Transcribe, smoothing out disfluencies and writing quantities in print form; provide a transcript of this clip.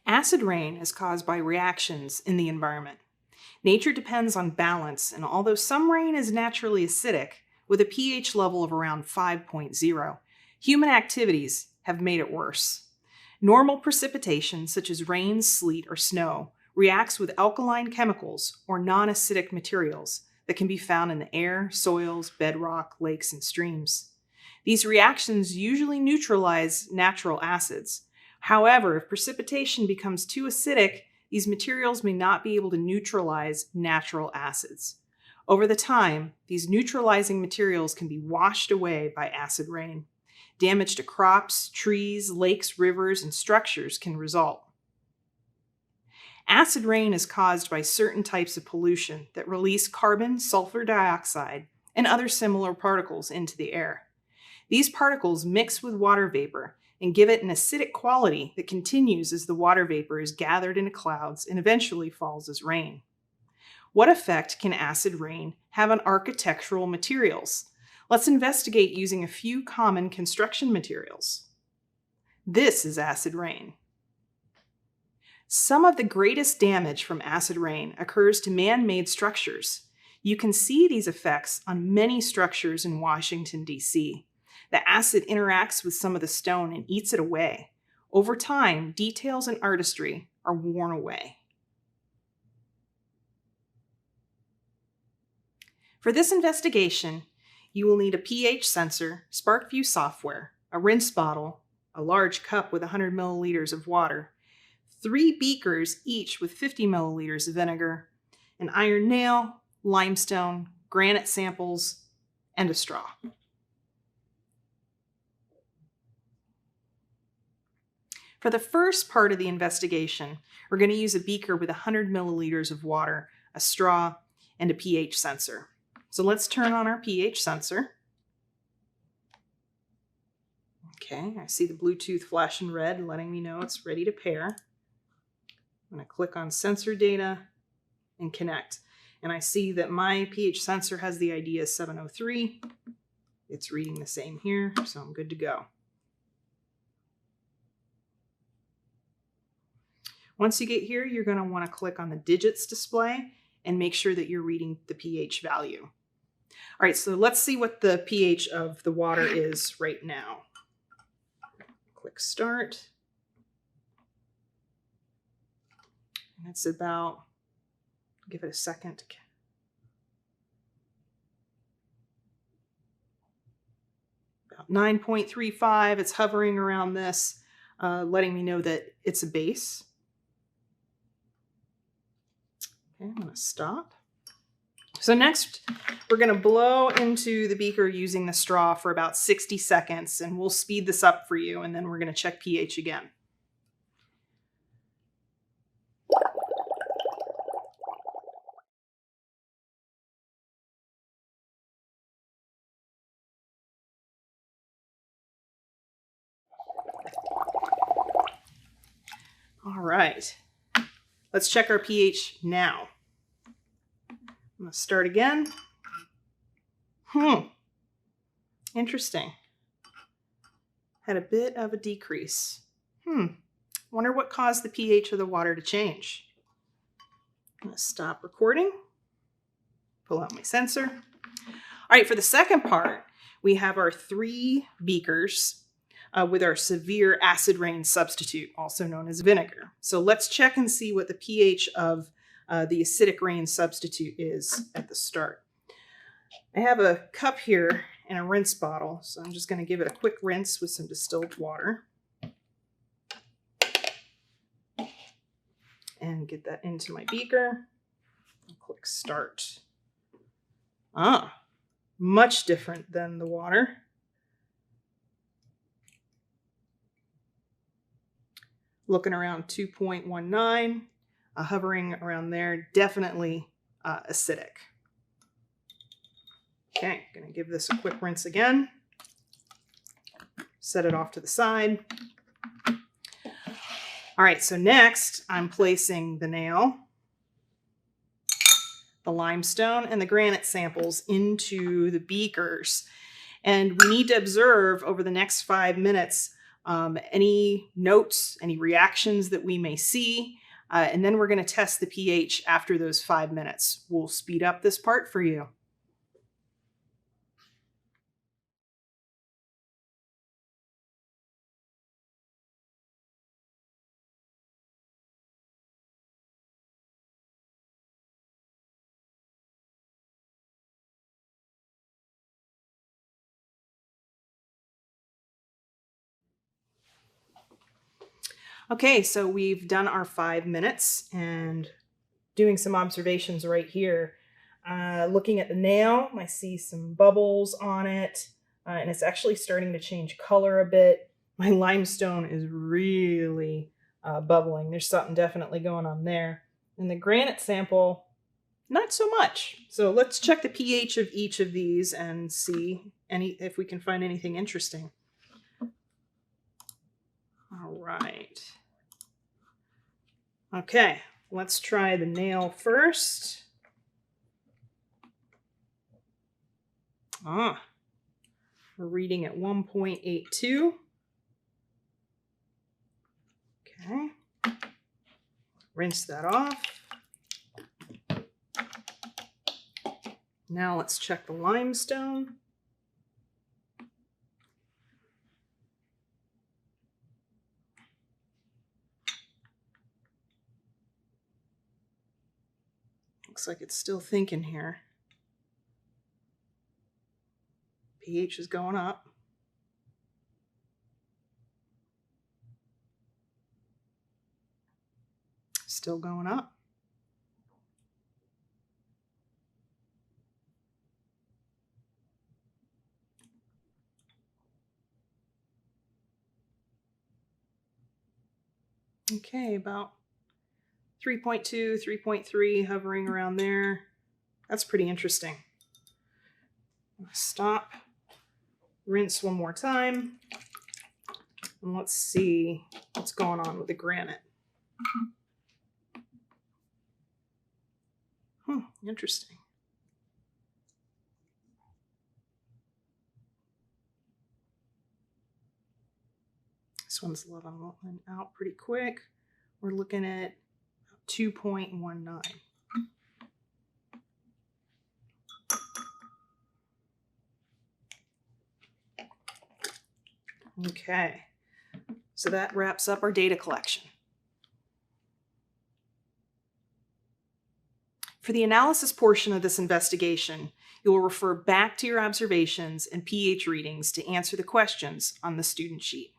Acid rain is caused by reactions in the environment. Nature depends on balance, and although some rain is naturally acidic, with a pH level of around 5.0, human activities have made it worse. Normal precipitation, such as rain, sleet, or snow, reacts with alkaline chemicals or non-acidic materials that can be found in the air, soils, bedrock, lakes, and streams. These reactions usually neutralize natural acids. However, if precipitation becomes too acidic, these materials may not be able to neutralize natural acids. Over the time, these neutralizing materials can be washed away by acid rain. Damage to crops, trees, lakes, rivers, and structures can result. Acid rain is caused by certain types of pollution that release carbon, sulfur dioxide, and other similar particles into the air. These particles mix with water vapor and give it an acidic quality that continues as the water vapor is gathered into clouds and eventually falls as rain. What effect can acid rain have on architectural materials? Let's investigate using a few common construction materials. This is acid rain. Some of the greatest damage from acid rain occurs to man-made structures. You can see these effects on many structures in Washington, D.C. The acid interacts with some of the stone and eats it away. Over time, details and artistry are worn away. For this investigation, you will need a pH sensor, SparkView software, a rinse bottle, a large cup with 100 milliliters of water, 3 beakers each with 50 milliliters of vinegar, an iron nail, limestone, granite samples, and a straw. For the first part of the investigation, we're going to use a beaker with 100 milliliters of water, a straw, and a pH sensor. So let's turn on our pH sensor. Okay, I see the Bluetooth flashing red, letting me know it's ready to pair. I'm going to click on sensor data and connect. And I see that my pH sensor has the ID as 703. It's reading the same here, so I'm good to go. Once you get here, you're going to want to click on the digits display and make sure that you're reading the pH value. All right, so let's see what the pH of the water is right now. Click start. And it's about, give it a second. About 9.35, it's hovering around this, letting me know that it's a base. Okay, I'm going to stop. So next, we're going to blow into the beaker using the straw for about 60 seconds, and we'll speed this up for you, and then we're going to check pH again. All right, let's check our pH now. I'm going to start again. Interesting. Had a bit of a decrease. Wonder what caused the pH of the water to change. I'm going to stop recording. Pull out my sensor. All right, for the second part, we have our 3 beakers with our severe acid rain substitute, also known as vinegar. So let's check and see what the pH of the acidic rain substitute is at the start. I have a cup here and a rinse bottle, so I'm just going to give it a quick rinse with some distilled water. And get that into my beaker. And click start. Much different than the water. Looking around 2.19. Hovering around there, definitely acidic. Okay, gonna give this a quick rinse again. Set it off to the side. All right, so next I'm placing the nail, the limestone, and the granite samples into the beakers. And we need to observe over the next 5 minutes any notes, any reactions that we may see, and then we're going to test the pH after those 5 minutes. We'll speed up this part for you. Okay, so we've done our 5 minutes and doing some observations right here. Looking at the nail, I see some bubbles on it, and it's actually starting to change color a bit. My limestone is really bubbling. There's something definitely going on there. And the granite sample, not so much. So let's check the pH of each of these and see if we can find anything interesting. All right. Okay, let's try the nail first. We're reading at 1.82. Okay. Rinse that off. Now let's check the limestone. Looks like it's still thinking here. pH is going up. Still going up. Okay, about 3.2, 3.3, hovering around there. That's pretty interesting. Stop, rinse one more time, and let's see what's going on with the granite. Interesting. This one's leveling out pretty quick. We're looking at 2.19. Okay, so that wraps up our data collection. For the analysis portion of this investigation, you will refer back to your observations and pH readings to answer the questions on the student sheet.